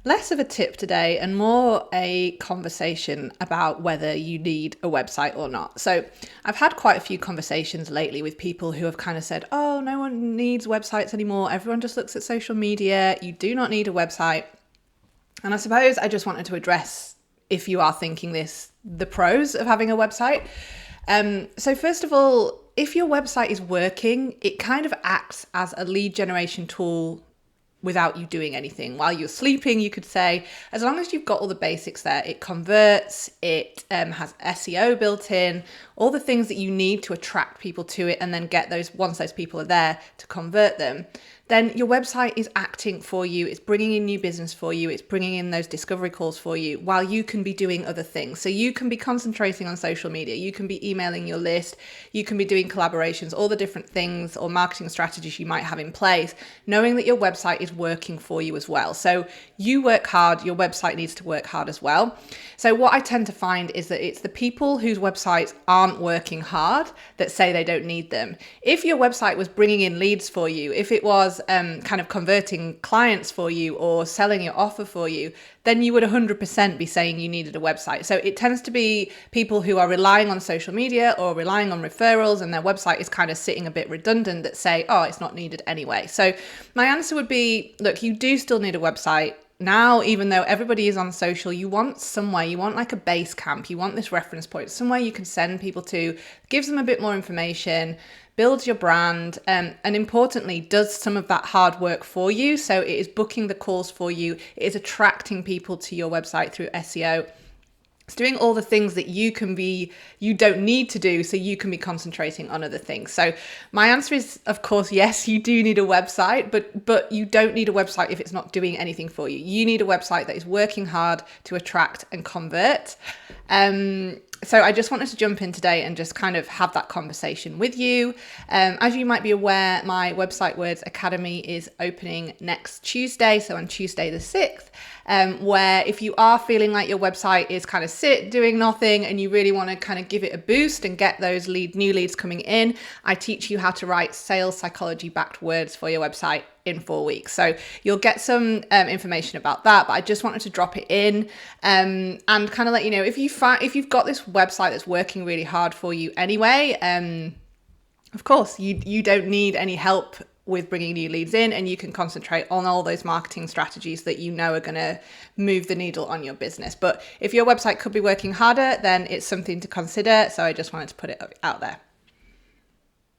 less of a tip today and more a conversation about whether you need a website or not. So I've had quite a few conversations lately with people who have kind of said, oh, no one needs websites anymore. Everyone just looks at social media. You do not need a website. And I suppose I just wanted to address, if you are thinking this, the pros of having a website. So first of all, if your website is working, it kind of acts as a lead generation tool without you doing anything. While you're sleeping, you could say, as long as you've got all the basics there, it converts, it has SEO built in, all the things that you need to attract people to it and then get those, once those people are there, to convert them, then your website is acting for you. It's bringing in new business for you. It's bringing in those discovery calls for you while you can be doing other things. So you can be concentrating on social media. You can be emailing your list. You can be doing collaborations, all the different things or marketing strategies you might have in place, knowing that your website is working for you as well. So you work hard, your website needs to work hard as well. So what I tend to find is that it's the people whose websites aren't working hard that say they don't need them. If your website was bringing in leads for you, if it was kind of converting clients for you or selling your offer for you, then you would 100% be saying you needed a website. So it tends to be people who are relying on social media or relying on referrals and their website is kind of sitting a bit redundant that say, oh, it's not needed anyway. So my answer would be, look, you do still need a website. Now, even though everybody is on social, you want somewhere, you want like a base camp, you want this reference point, somewhere you can send people to, gives them a bit more information, builds your brand, and importantly, does some of that hard work for you. So it is booking the calls for you, it is attracting people to your website through SEO. It's doing all the things that you don't need to do so you can be concentrating on other things. So my answer is, of course, yes, you do need a website, but you don't need a website if it's not doing anything for you. You need a website that is working hard to attract and convert. So I just wanted to jump in today and just kind of have that conversation with you. As you might be aware, my Website Words Academy is opening next Tuesday, so on Tuesday the 6th, where if you are feeling like your website is kind of doing nothing and you really want to kind of give it a boost and get those new leads coming in, I teach you how to write sales psychology backed words for your website in 4 weeks. So you'll get some information about that, but I just wanted to drop it in and kind of let you know, if you've got this website that's working really hard for you anyway, of course you don't need any help with bringing new leads in, and you can concentrate on all those marketing strategies that you know are going to move the needle on your business. But if your website could be working harder, then it's something to consider. So I just wanted to put it out there.